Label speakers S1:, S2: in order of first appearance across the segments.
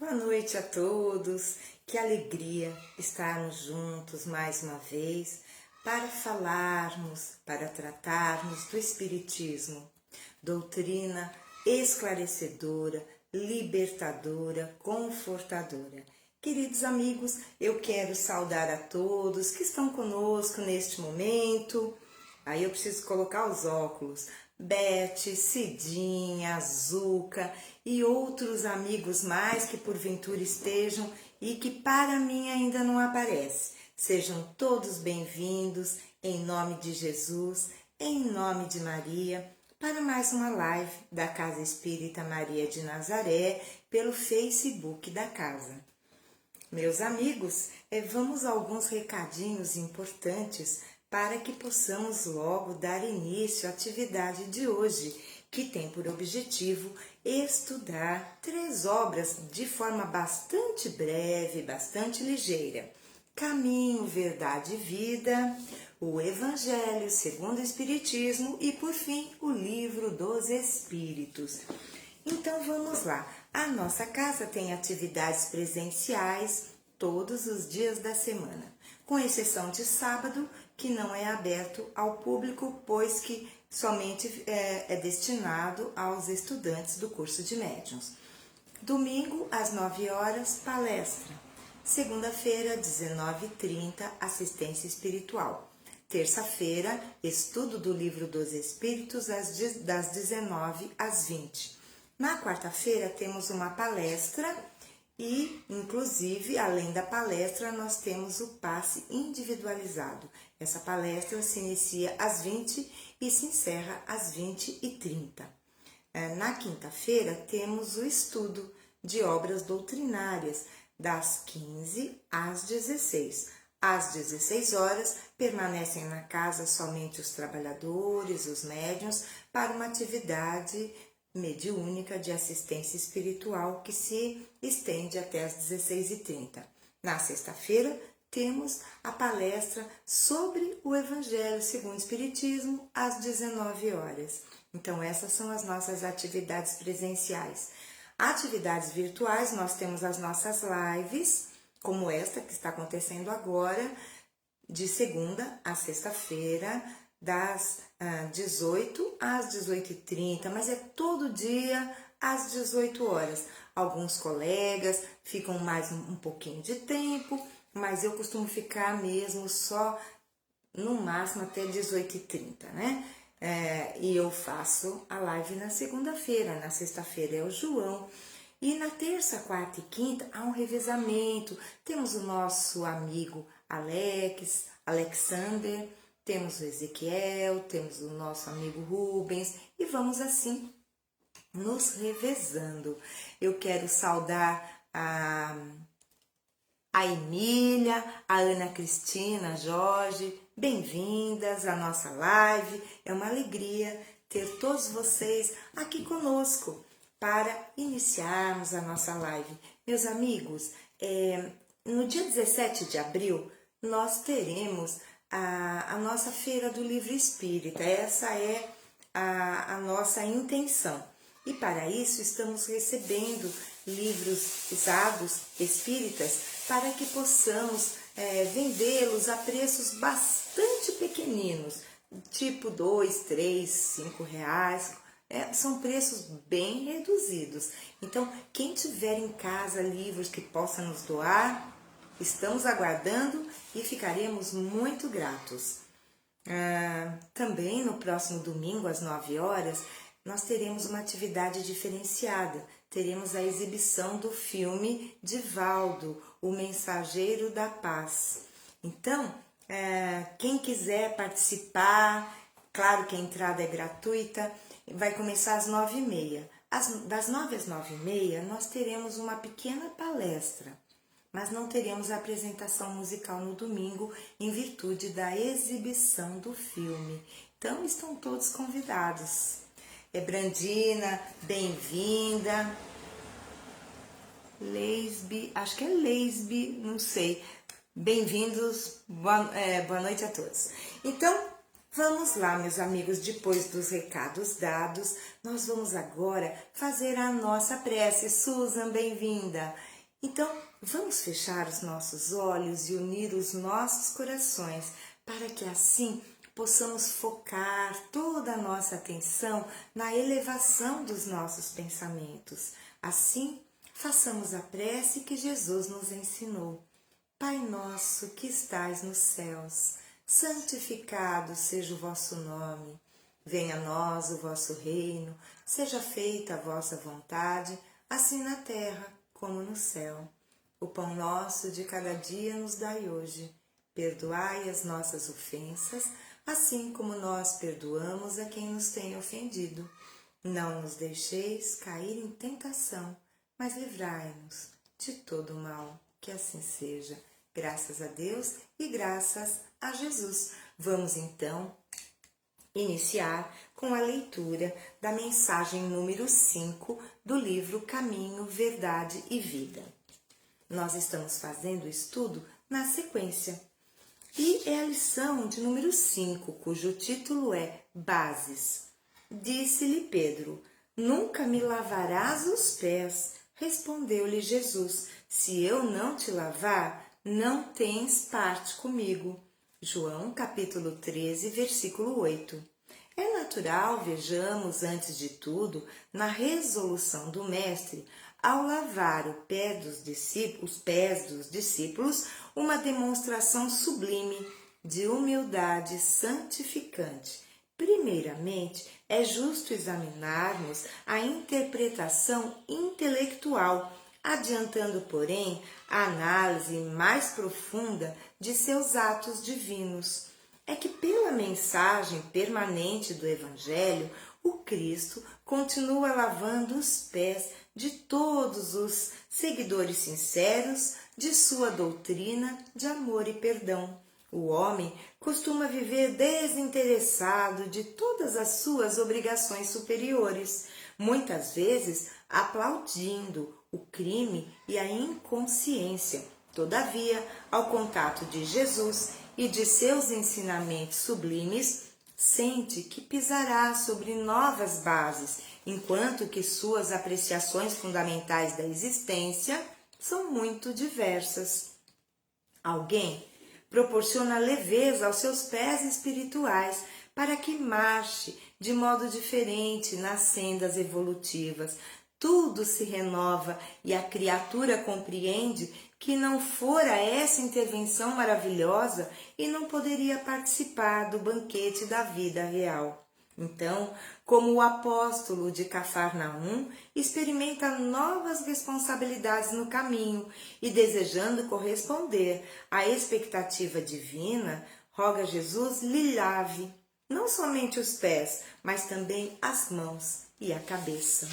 S1: Boa noite a todos, que alegria estarmos juntos mais uma vez para falarmos, para tratarmos do Espiritismo, doutrina esclarecedora, libertadora, confortadora. Queridos amigos, eu quero saudar a todos que estão conosco neste momento. Aí eu preciso colocar os óculos. Beth, Cidinha, Zuca e outros amigos mais que porventura estejam e que para mim ainda não aparece. Sejam todos bem-vindos em nome de Jesus, em nome de Maria, para mais uma live da Casa Espírita Maria de Nazaré pelo Facebook da casa. Meus amigos, vamos a alguns recadinhos importantes para que possamos logo dar início à atividade de hoje, que tem por objetivo estudar 3 obras de forma bastante breve, bastante ligeira. Caminho, Verdade e Vida, o Evangelho segundo o Espiritismo e, por fim, o Livro dos Espíritos. Então vamos lá, a nossa casa tem atividades presenciais todos os dias da semana, com exceção de sábado, que não é aberto ao público, pois que somente é destinado aos estudantes do curso de médiuns. Domingo, às 9 horas, palestra. Segunda-feira, 19h30, assistência espiritual. Terça-feira, estudo do Livro dos Espíritos, das 19 às 20. Na quarta-feira, temos uma palestra e, inclusive, além da palestra, nós temos o passe individualizado. Essa palestra se inicia às 20 e se encerra às 20h30. Na quinta-feira, temos o estudo de obras doutrinárias, das 15 às 16. Às 16 horas, permanecem na casa somente os trabalhadores, os médiuns, para uma atividade mediúnica de assistência espiritual que se estende até às 16h30. Na sexta-feira, temos a palestra sobre o Evangelho segundo o Espiritismo às 19 horas. Então, essas são as nossas atividades presenciais. Atividades virtuais, nós temos as nossas lives, como esta que está acontecendo agora, de segunda a sexta-feira, das 18 às 18h30, mas é todo dia às 18 horas. Alguns colegas ficam mais um pouquinho de tempo, mas eu costumo ficar mesmo só no máximo até 18h30, né? E eu faço a live na segunda-feira, na sexta-feira é o João. E na terça, quarta e quinta há um revezamento. Temos o nosso amigo Alexander, temos o Ezequiel, temos o nosso amigo Rubens e vamos assim nos revezando. Eu quero saudar a Emília, a Ana Cristina, a Jorge, bem-vindas à nossa live. É uma alegria ter todos vocês aqui conosco para iniciarmos a nossa live. Meus amigos, no dia 17 de abril, nós teremos a nossa Feira do Livro Espírita. Essa é a nossa intenção. E para isso estamos recebendo livros usados espíritas para que possamos vendê-los a preços bastante pequeninos, tipo 2, 3, 5 reais. São preços bem reduzidos. Então, quem tiver em casa livros que possa nos doar, estamos aguardando e ficaremos muito gratos. Também no próximo domingo, às 9 horas, nós teremos uma atividade diferenciada. Teremos a exibição do filme Divaldo, o Mensageiro da Paz. Então, quem quiser participar, claro que a entrada é gratuita, vai começar às 9h30. Das 9 às 9h30, nós teremos uma pequena palestra, mas não teremos a apresentação musical no domingo em virtude da exibição do filme. Então, estão todos convidados. Brandina, bem-vinda. Acho que é Leisbe, não sei. Bem-vindos, boa noite a todos. Então, vamos lá, meus amigos, depois dos recados dados, nós vamos agora fazer a nossa prece. Susan, bem-vinda. Então, vamos fechar os nossos olhos e unir os nossos corações para que assim possamos focar toda a nossa atenção na elevação dos nossos pensamentos. Assim, façamos a prece que Jesus nos ensinou. Pai nosso que estais nos céus, santificado seja o vosso nome. Venha a nós o vosso reino, seja feita a vossa vontade, assim na terra como no céu. O pão nosso de cada dia nos dai hoje. Perdoai as nossas ofensas, assim como nós perdoamos a quem nos tem ofendido. Não nos deixeis cair em tentação, mas livrai-nos de todo o mal. Que assim seja. Graças a Deus e graças a Jesus. Vamos então iniciar com a leitura da mensagem número 5 do livro Caminho, Verdade e Vida. Nós estamos fazendo o estudo na sequência. E é a lição de número 5, cujo título é Bases. Disse-lhe Pedro: Nunca me lavarás os pés. Respondeu-lhe Jesus: Se eu não te lavar, não tens parte comigo. João capítulo 13, versículo 8. É natural, vejamos antes de tudo, na resolução do Mestre, ao lavar os pés dos discípulos, uma demonstração sublime de humildade santificante. Primeiramente, é justo examinarmos a interpretação intelectual, adiantando, porém, a análise mais profunda de seus atos divinos. É que pela mensagem permanente do Evangelho, o Cristo continua lavando os pés de todos os seguidores sinceros de sua doutrina de amor e perdão. O homem costuma viver desinteressado de todas as suas obrigações superiores, muitas vezes aplaudindo o crime e a inconsciência. Todavia, ao contato de Jesus e de seus ensinamentos sublimes, sente que pisará sobre novas bases, enquanto que suas apreciações fundamentais da existência são muito diversas. Alguém proporciona leveza aos seus pés espirituais para que marche de modo diferente nas sendas evolutivas. Tudo se renova e a criatura compreende que não fora essa intervenção maravilhosa e não poderia participar do banquete da vida real. Então, como o apóstolo de Cafarnaum, experimenta novas responsabilidades no caminho e, desejando corresponder à expectativa divina, roga a Jesus lhe lave, não somente os pés, mas também as mãos e a cabeça.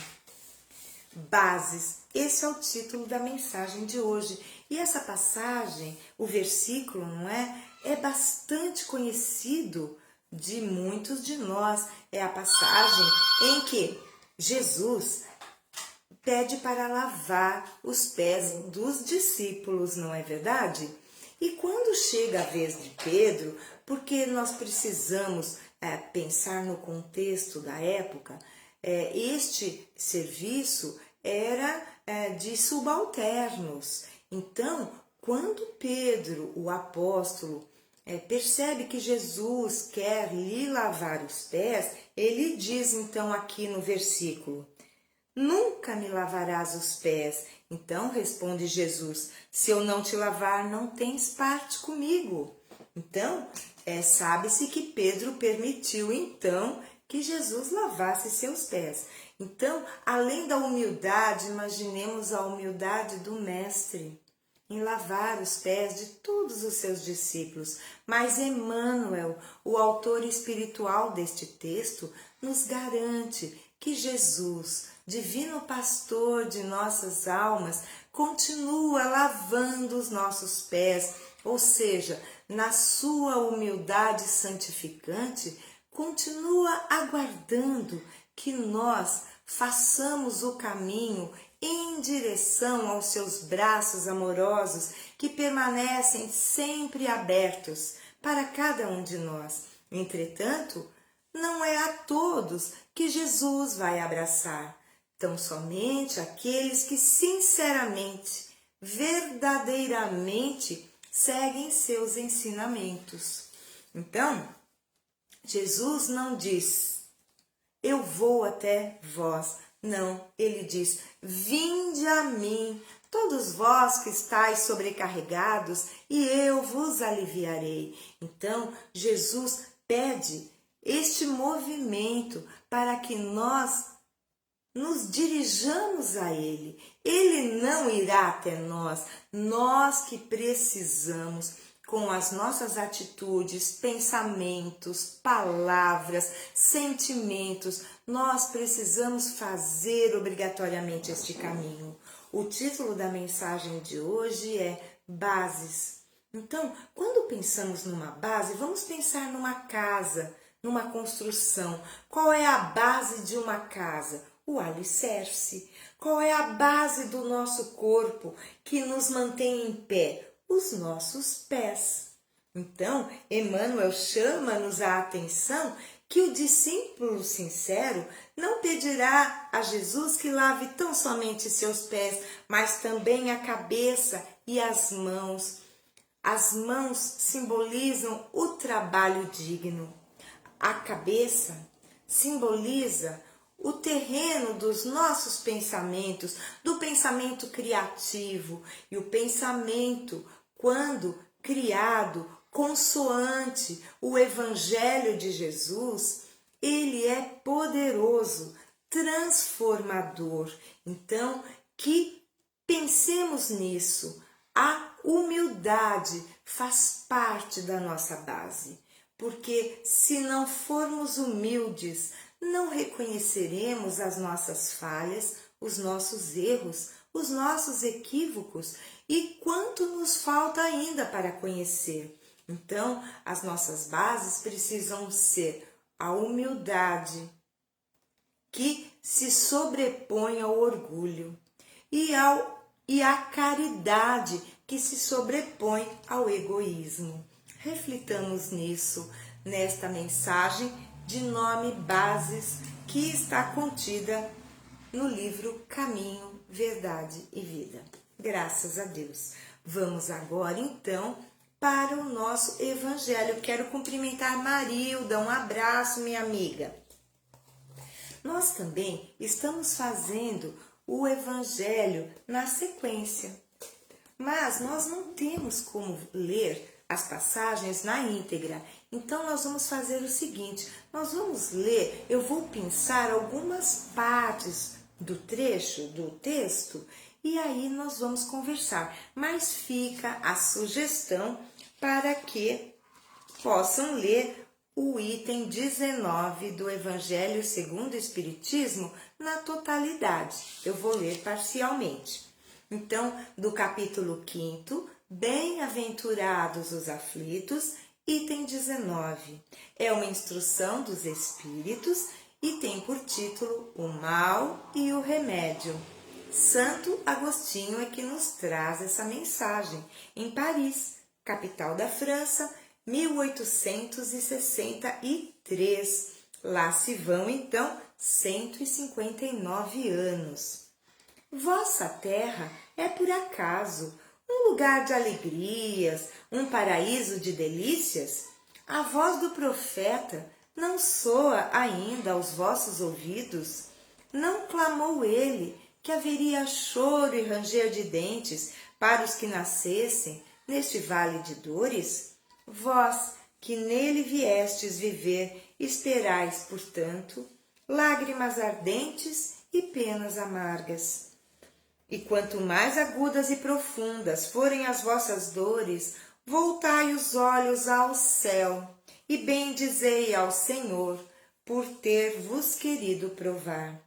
S1: Bases, esse é o título da mensagem de hoje. E essa passagem, o versículo, não é? É bastante conhecido de muitos de nós. É a passagem em que Jesus pede para lavar os pés dos discípulos, não é verdade? E quando chega a vez de Pedro, porque nós precisamos pensar no contexto da época, este serviço era de subalternos. Então, quando Pedro, o apóstolo, percebe que Jesus quer lhe lavar os pés, ele diz então aqui no versículo: Nunca me lavarás os pés. Então responde Jesus: Se eu não te lavar, não tens parte comigo. Então, sabe-se que Pedro permitiu então que Jesus lavasse seus pés. Então, além da humildade, imaginemos a humildade do Mestre em lavar os pés de todos os seus discípulos. Mas Emmanuel, o autor espiritual deste texto, nos garante que Jesus, divino pastor de nossas almas, continua lavando os nossos pés, ou seja, na sua humildade santificante, continua aguardando que nós façamos o caminho em direção aos seus braços amorosos que permanecem sempre abertos para cada um de nós. Entretanto, não é a todos que Jesus vai abraçar, tão somente aqueles que sinceramente verdadeiramente seguem seus ensinamentos. Então, Jesus não diz, eu vou até vós. Não, ele diz, vinde a mim, todos vós que estáis sobrecarregados, e eu vos aliviarei. Então, Jesus pede este movimento para que nós nos dirijamos a Ele. Ele não irá até nós, nós que precisamos, com as nossas atitudes, pensamentos, palavras, sentimentos, nós precisamos fazer obrigatoriamente este caminho. O título da mensagem de hoje é Bases. Então, quando pensamos numa base, vamos pensar numa casa, numa construção. Qual é a base de uma casa? O alicerce. Qual é a base do nosso corpo que nos mantém em pé? Os nossos pés. Então, Emmanuel chama-nos a atenção que o discípulo sincero não pedirá a Jesus que lave tão somente seus pés, mas também a cabeça e as mãos. As mãos simbolizam o trabalho digno. A cabeça simboliza o terreno dos nossos pensamentos, do pensamento criativo. E o pensamento, quando criado consoante o Evangelho de Jesus, ele é poderoso, transformador. Então, que pensemos nisso. A humildade faz parte da nossa base, porque se não formos humildes, não reconheceremos as nossas falhas, os nossos erros, os nossos equívocos e quanto nos falta ainda para conhecer. Então, as nossas bases precisam ser a humildade, que se sobrepõe ao orgulho, e a caridade, que se sobrepõe ao egoísmo. Reflitamos nisso, nesta mensagem de nome Bases, que está contida no livro Caminho, Verdade e Vida. Graças a Deus. Vamos agora, então, para o nosso Evangelho. Quero cumprimentar Marilda, um abraço, minha amiga. Nós também estamos fazendo o Evangelho na sequência, mas nós não temos como ler as passagens na íntegra. Então, nós vamos fazer o seguinte, nós vamos ler, eu vou pensar algumas partes do trecho, do texto, e aí nós vamos conversar. Mas fica a sugestão para que possam ler o item 19 do Evangelho segundo o Espiritismo na totalidade. Eu vou ler parcialmente. Então, do capítulo 5º, Bem-aventurados os aflitos, item 19. É uma instrução dos Espíritos e tem por título O Mal e o Remédio. Santo Agostinho é que nos traz essa mensagem em Paris, capital da França, 1863. Lá se vão, então, 159 anos. Vossa terra é por acaso um lugar de alegrias, um paraíso de delícias? A voz do profeta não soa ainda aos vossos ouvidos? Não clamou ele que haveria choro e ranger de dentes para os que nascessem neste vale de dores? Vós, que nele viestes viver, esperais, portanto, lágrimas ardentes e penas amargas. E quanto mais agudas e profundas forem as vossas dores, voltai os olhos ao céu e bendizei ao Senhor por ter vos querido provar.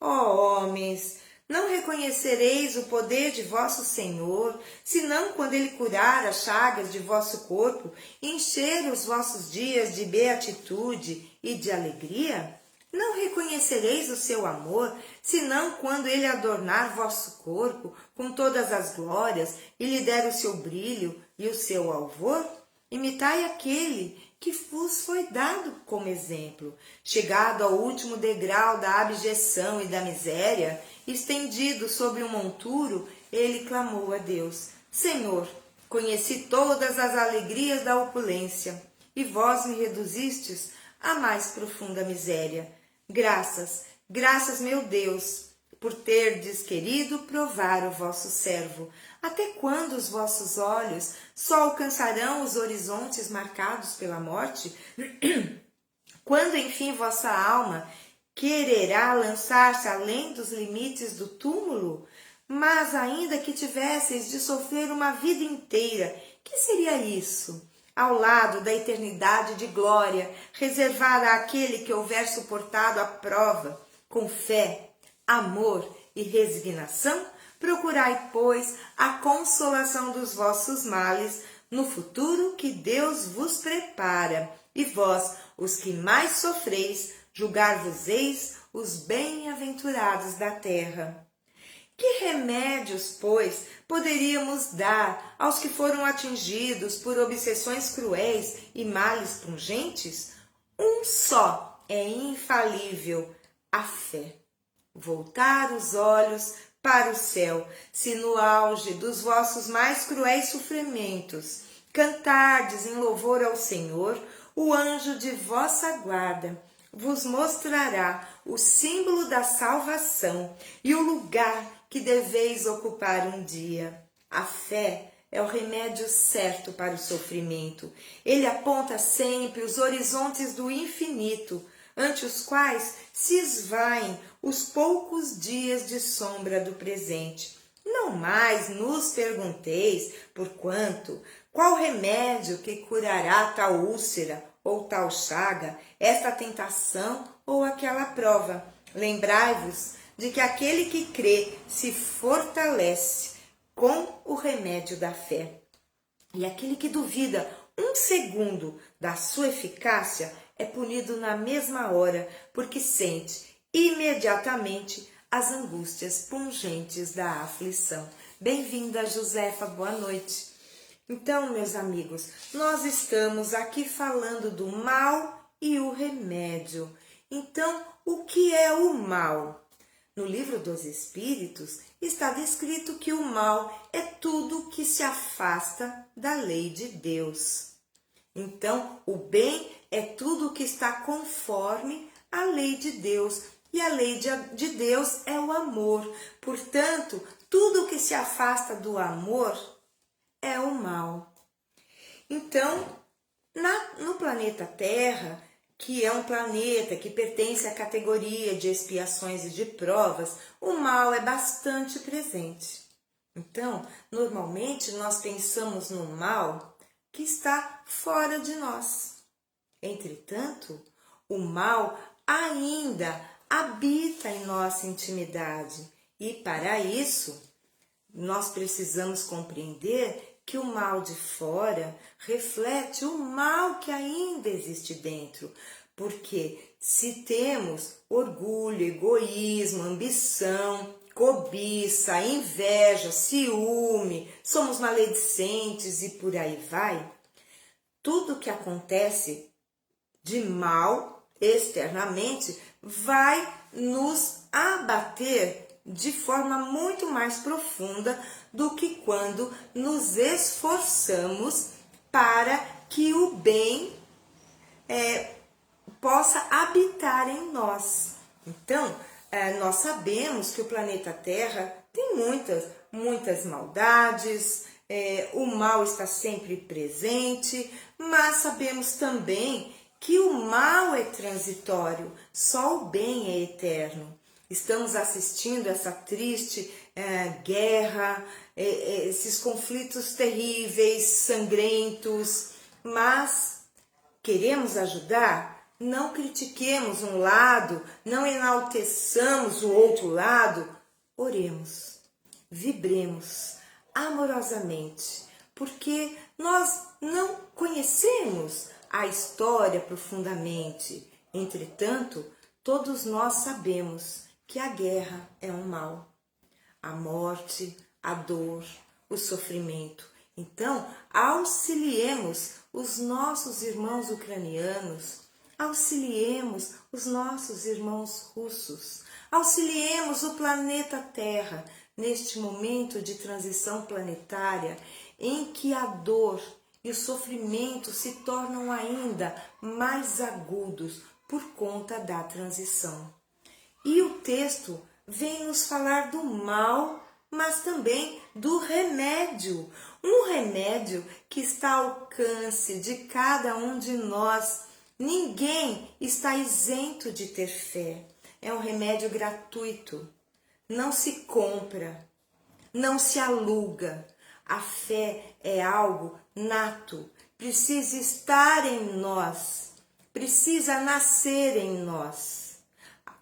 S1: Ó homens, não reconhecereis o poder de vosso Senhor, senão quando ele curar as chagas de vosso corpo, encher os vossos dias de beatitude e de alegria? Não reconhecereis o seu amor, senão quando ele adornar vosso corpo com todas as glórias e lhe der o seu brilho e o seu alvor? Imitai aquele que vos foi dado como exemplo, chegado ao último degrau da abjeção e da miséria, estendido sobre um monturo, ele clamou a Deus: Senhor, conheci todas as alegrias da opulência, e vós me reduzistes à mais profunda miséria. Graças, graças, meu Deus, por terdes querido provar o vosso servo. Até quando os vossos olhos só alcançarão os horizontes marcados pela morte? Quando, enfim, vossa alma quererá lançar-se além dos limites do túmulo? Mas ainda que tivesseis de sofrer uma vida inteira, que seria isso? Ao lado da eternidade de glória, reservada àquele que houver suportado a prova, com fé, amor e resignação, procurai, pois, a consolação dos vossos males no futuro que Deus vos prepara. E vós, os que mais sofreis, julgar-vos-eis os bem-aventurados da terra. Que remédios, pois, poderíamos dar aos que foram atingidos por obsessões cruéis e males pungentes? Um só é infalível: a fé. Voltar os olhos para o céu, se no auge dos vossos mais cruéis sofrimentos cantardes em louvor ao Senhor, o anjo de vossa guarda vos mostrará o símbolo da salvação e o lugar que deveis ocupar um dia. A fé é o remédio certo para o sofrimento. Ele aponta sempre os horizontes do infinito, ante os quais se esvaem os poucos dias de sombra do presente. Não mais nos pergunteis, porquanto, qual remédio que curará tal úlcera ou tal chaga, esta tentação ou aquela prova. Lembrai-vos de que aquele que crê se fortalece com o remédio da fé. E aquele que duvida um segundo da sua eficácia é punido na mesma hora, porque sente imediatamente as angústias pungentes da aflição. Bem-vinda, Josefa, boa noite. Então, meus amigos, nós estamos aqui falando do mal e o remédio. Então, o que é o mal? No livro dos Espíritos está descrito que o mal é tudo que se afasta da lei de Deus. Então, o bem é tudo que está conforme a lei de Deus. E a lei de Deus é o amor. Portanto, tudo que se afasta do amor é o mal. Então, no planeta Terra, que é um planeta que pertence à categoria de expiações e de provas, o mal é bastante presente. Então, normalmente nós pensamos no mal que está fora de nós. Entretanto, o mal ainda habita em nossa intimidade e, para isso, nós precisamos compreender que o mal de fora reflete o mal que ainda existe dentro. Porque se temos orgulho, egoísmo, ambição, cobiça, inveja, ciúme, somos maledicentes e por aí vai, tudo que acontece de mal externamente vai nos abater de forma muito mais profunda do que quando nos esforçamos para que o bem possa habitar em nós. Então, nós sabemos que o planeta Terra tem muitas maldades, o mal está sempre presente, mas sabemos também que o mal é transitório, só o bem é eterno. Estamos assistindo essa triste guerra, esses conflitos terríveis, sangrentos, mas queremos ajudar? Não critiquemos um lado, não enalteçamos o outro lado. Oremos, vibremos amorosamente, porque nós não conhecemos a história profundamente. Entretanto, todos nós sabemos que a guerra é um mal. A morte, a dor, o sofrimento. Então, auxiliemos os nossos irmãos ucranianos, auxiliemos os nossos irmãos russos, auxiliemos o planeta Terra, neste momento de transição planetária em que a dor e o sofrimento se tornam ainda mais agudos por conta da transição. E o texto vem nos falar do mal, mas também do remédio. Um remédio que está ao alcance de cada um de nós. Ninguém está isento de ter fé. É um remédio gratuito. Não se compra, não se aluga. A fé é algo nato, precisa estar em nós, precisa nascer em nós.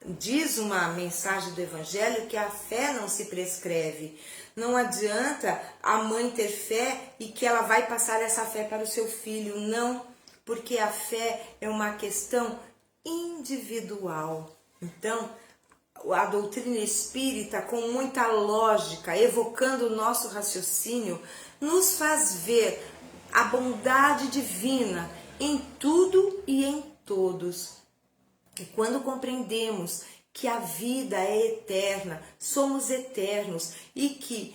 S1: Diz uma mensagem do Evangelho que a fé não se prescreve. Não adianta a mãe ter fé e que ela vai passar essa fé para o seu filho. Não, porque a fé é uma questão individual. Então, a doutrina espírita, com muita lógica, evocando o nosso raciocínio, nos faz ver a bondade divina em tudo e em todos. E quando compreendemos que a vida é eterna, somos eternos e que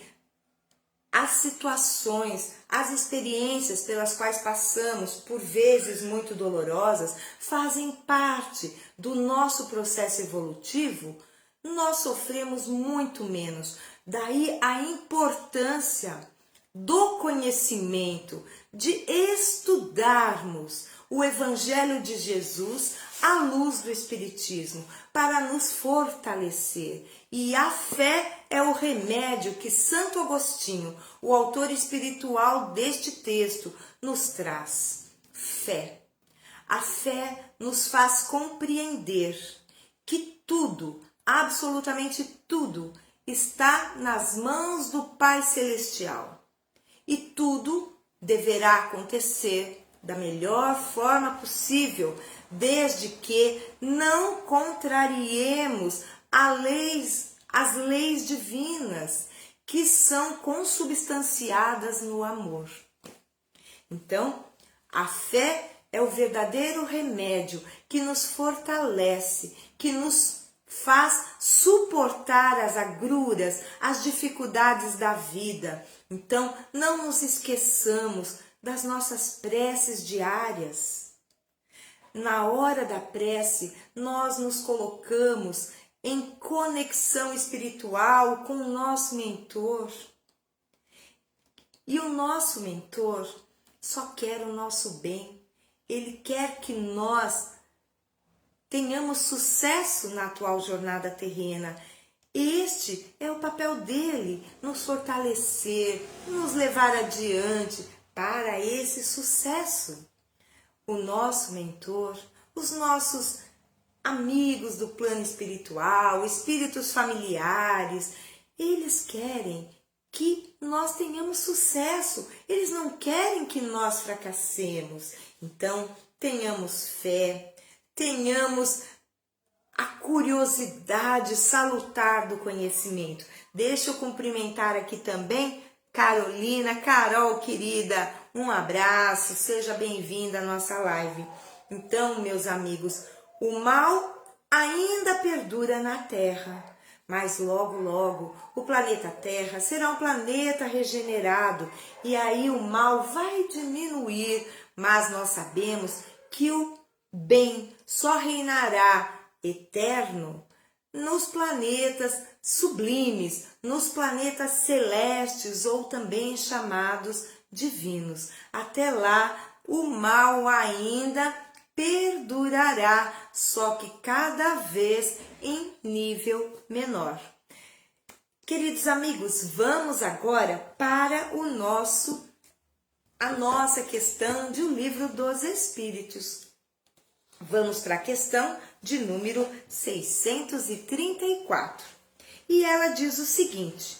S1: as situações, as experiências pelas quais passamos, por vezes muito dolorosas, fazem parte do nosso processo evolutivo, nós sofremos muito menos. Daí a importância do conhecimento, de estudarmos o Evangelho de Jesus à luz do Espiritismo, para nos fortalecer. E a fé é o remédio que Santo Agostinho, o autor espiritual deste texto, nos traz. Fé. A fé nos faz compreender que tudo, absolutamente tudo, está nas mãos do Pai Celestial. E tudo deverá acontecer da melhor forma possível, desde que não contrariemos as leis divinas, que são consubstanciadas no amor. Então, a fé é o verdadeiro remédio que nos fortalece, que nos faz suportar as agruras, as dificuldades da vida. Então, não nos esqueçamos das nossas preces diárias. Na hora da prece, nós nos colocamos em conexão espiritual com o nosso mentor. E o nosso mentor só quer o nosso bem. Ele quer que nós tenhamos sucesso na atual jornada terrena. Este é o papel dele, nos fortalecer, nos levar adiante para esse sucesso. O nosso mentor, os nossos amigos do plano espiritual, espíritos familiares, eles querem que nós tenhamos sucesso, eles não querem que nós fracassemos. Então, tenhamos fé, tenhamos a curiosidade salutar do conhecimento. Deixa eu cumprimentar aqui também Carolina. Carol, querida, um abraço, seja bem-vinda à nossa live. Então, meus amigos, o mal ainda perdura na Terra, mas logo, logo, o planeta Terra será um planeta regenerado e aí o mal vai diminuir, mas nós sabemos que o bem só reinará eterno nos planetas sublimes, nos planetas celestes ou também chamados divinos. Até lá, o mal ainda perdurará, só que cada vez em nível menor. Queridos amigos, vamos agora para a nossa questão de O Livro dos Espíritos. Vamos para a questão de número 634. E ela diz o seguinte,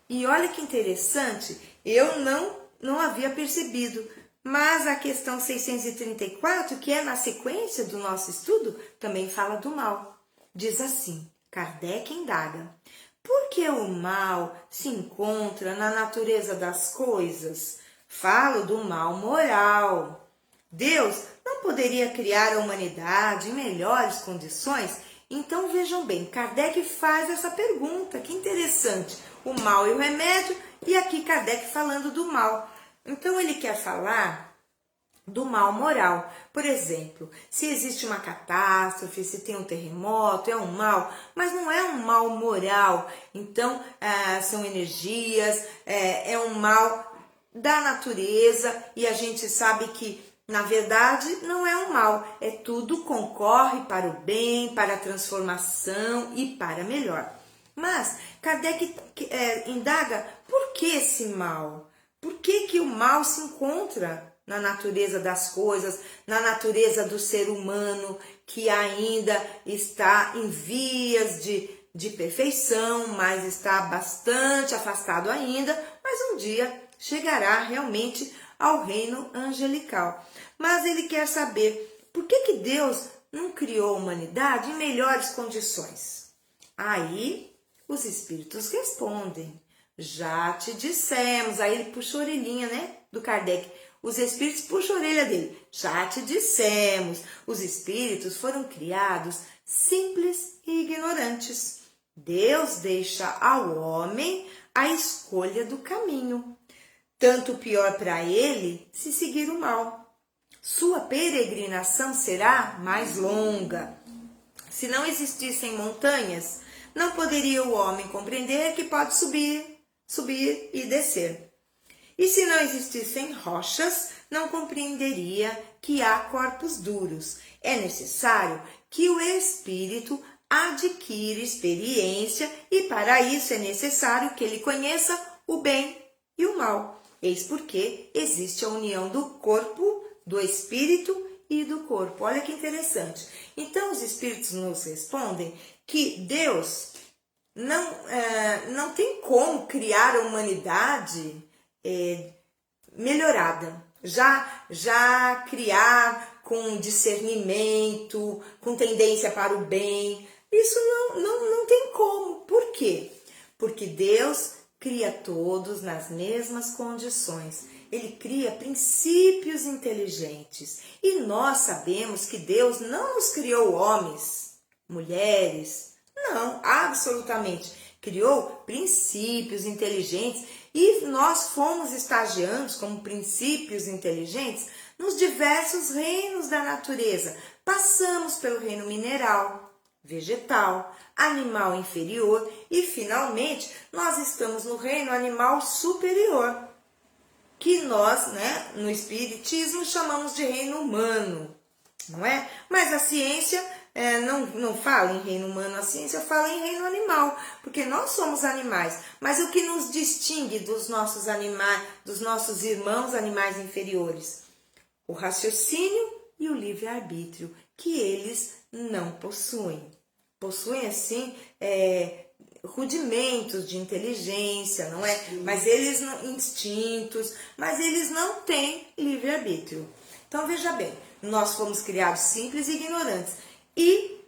S1: e olha que interessante, eu não havia percebido, mas a questão 634, que é na sequência do nosso estudo, também fala do mal. Diz assim, Kardec indaga, por que o mal se encontra na natureza das coisas? Falo do mal moral. Deus não poderia criar a humanidade em melhores condições Então vejam bem, Kardec faz essa pergunta, que interessante, o mal e o remédio, e aqui Kardec falando do mal. Então ele quer falar do mal moral. Por exemplo, se existe uma catástrofe, se tem um terremoto, é um mal, mas não é um mal moral. Então, são energias, é um mal da natureza, e a gente sabe que, na verdade, não é um mal, tudo concorre para o bem, para a transformação e para melhor. Mas Kardec indaga por que esse mal? Por que o mal se encontra na natureza das coisas, na natureza do ser humano, que ainda está em vias de perfeição, mas está bastante afastado ainda, mas um dia chegará realmente ao reino angelical. Mas ele quer saber por que Deus não criou a humanidade em melhores condições. Aí os espíritos respondem, já te dissemos. Aí ele puxa a orelhinha, né, do Kardec. Os espíritos puxam a orelha dele. Já te dissemos, os espíritos foram criados simples e ignorantes. Deus deixa ao homem a escolha do caminho. Tanto pior para ele se seguir o mal. Sua peregrinação será mais longa. Se não existissem montanhas, não poderia o homem compreender que pode subir e descer. E se não existissem rochas, não compreenderia que há corpos duros. É necessário que o espírito adquira experiência, e para isso é necessário que ele conheça o bem e o mal. Eis porque existe a união do corpo, do espírito e do corpo. Olha que interessante. Então os espíritos nos respondem que Deus não tem como criar a humanidade melhorada, já criar com discernimento, com tendência para o bem. Isso não tem como. Por quê? Porque Deus cria todos nas mesmas condições. Ele cria princípios inteligentes. E nós sabemos que Deus não nos criou homens, mulheres, não, absolutamente. Criou princípios inteligentes e nós fomos estagiando como princípios inteligentes nos diversos reinos da natureza. Passamos pelo reino mineral, vegetal, animal inferior e, finalmente, nós estamos no reino animal superior, que nós, no espiritismo, chamamos de reino humano, não é? Mas a ciência não fala em reino humano, a ciência fala em reino animal, porque nós somos animais. Mas o que nos distingue dos nossos animais, dos nossos irmãos animais inferiores? O raciocínio e o livre-arbítrio, que eles não possuem. Possuem, assim, rudimentos de inteligência, não é? Mas eles instintos, mas eles não têm livre-arbítrio. Então, veja bem, nós fomos criados simples e ignorantes. E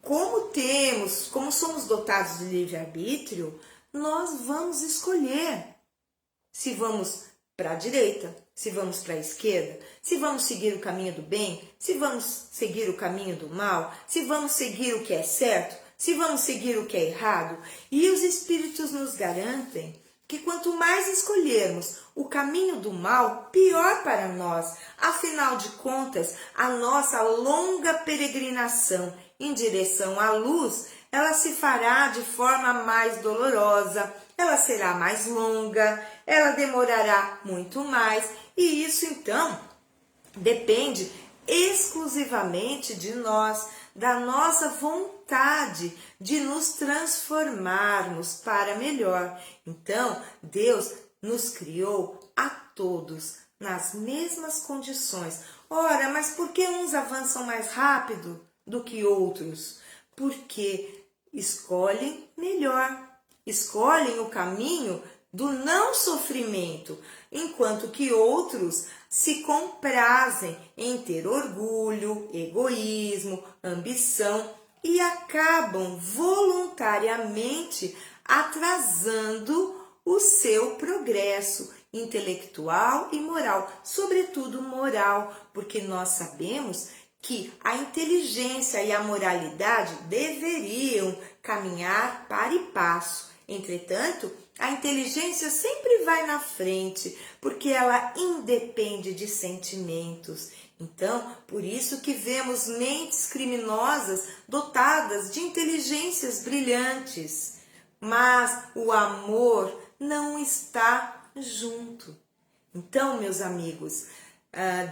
S1: como somos dotados de livre-arbítrio, nós vamos escolher se vamos para a direita, se vamos para a esquerda, se vamos seguir o caminho do bem, se vamos seguir o caminho do mal, se vamos seguir o que é certo, se vamos seguir o que é errado. E os espíritos nos garantem que quanto mais escolhermos o caminho do mal, pior para nós. Afinal de contas, a nossa longa peregrinação em direção à luz, ela se fará de forma mais dolorosa, ela será mais longa, ela demorará muito mais, e isso então depende exclusivamente de nós, da nossa vontade de nos transformarmos para melhor. Então, Deus nos criou a todos nas mesmas condições. Ora, mas por que uns avançam mais rápido do que outros? Porque escolhem melhor, escolhem o caminho do não sofrimento, enquanto que outros se comprazem em ter orgulho, egoísmo, ambição e acabam voluntariamente atrasando o seu progresso intelectual e moral, sobretudo moral, porque nós sabemos que a inteligência e a moralidade deveriam caminhar para e passo. Entretanto, a inteligência sempre vai na frente, porque ela independe de sentimentos. Então, por isso que vemos mentes criminosas dotadas de inteligências brilhantes. Mas o amor não está junto. Então, meus amigos,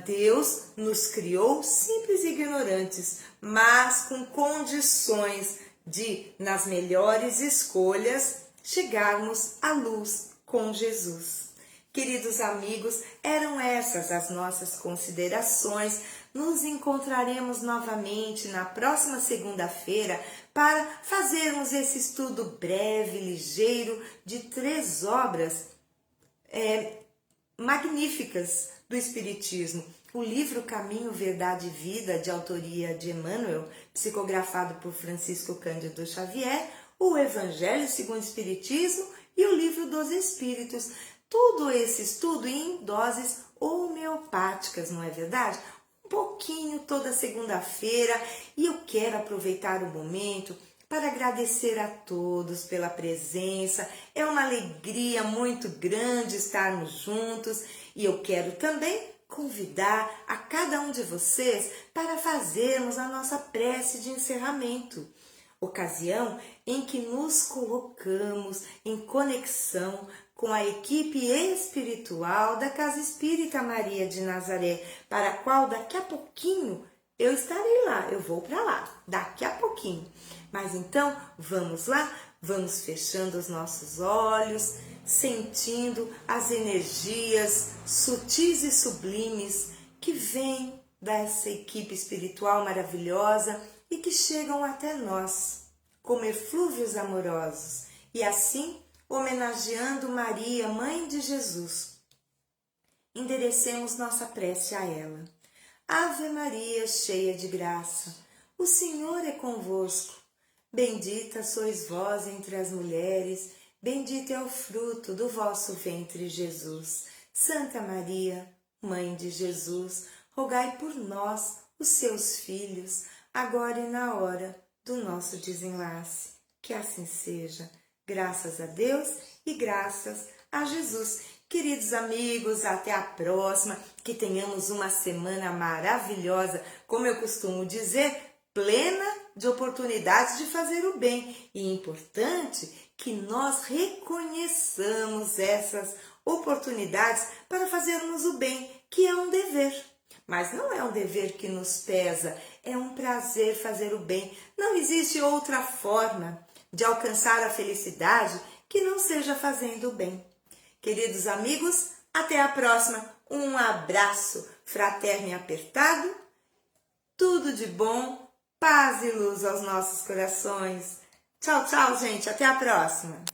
S1: Deus nos criou simples e ignorantes, mas com condições de, nas melhores escolhas, chegarmos à luz com Jesus. Queridos amigos, eram essas as nossas considerações. Nos encontraremos novamente na próxima segunda-feira para fazermos esse estudo breve, ligeiro, de 3 obras magníficas do Espiritismo. O livro Caminho, Verdade e Vida, de autoria de Emmanuel, psicografado por Francisco Cândido Xavier, o Evangelho segundo o Espiritismo e o Livro dos Espíritos. Tudo esse estudo em doses homeopáticas, não é verdade? Um pouquinho toda segunda-feira, e eu quero aproveitar o momento para agradecer a todos pela presença. É uma alegria muito grande estarmos juntos, e eu quero também convidar a cada um de vocês para fazermos a nossa prece de encerramento, ocasião em que nos colocamos em conexão com a equipe espiritual da Casa Espírita Maria de Nazaré, para a qual daqui a pouquinho eu estarei lá, eu vou para lá, daqui a pouquinho. Mas então, vamos lá? Vamos fechando os nossos olhos, sentindo as energias sutis e sublimes que vêm dessa equipe espiritual maravilhosa e que chegam até nós, como eflúvios amorosos, e assim, homenageando Maria, Mãe de Jesus, enderecemos nossa prece a ela. Ave Maria, cheia de graça, o Senhor é convosco. Bendita sois vós entre as mulheres, bendito é o fruto do vosso ventre, Jesus. Santa Maria, Mãe de Jesus, rogai por nós, os seus filhos, agora e na hora do nosso desenlace. Que assim seja. Graças a Deus e graças a Jesus. Queridos amigos, até a próxima. Que tenhamos uma semana maravilhosa, como eu costumo dizer, plena de oportunidades de fazer o bem. E é importante que nós reconheçamos essas oportunidades para fazermos o bem, que é um dever. Mas não é um dever que nos pesa, é um prazer fazer o bem. Não existe outra forma de alcançar a felicidade que não seja fazendo o bem. Queridos amigos, até a próxima. Um abraço fraterno e apertado. Tudo de bom, paz e luz aos nossos corações. Tchau, tchau, gente. Até a próxima.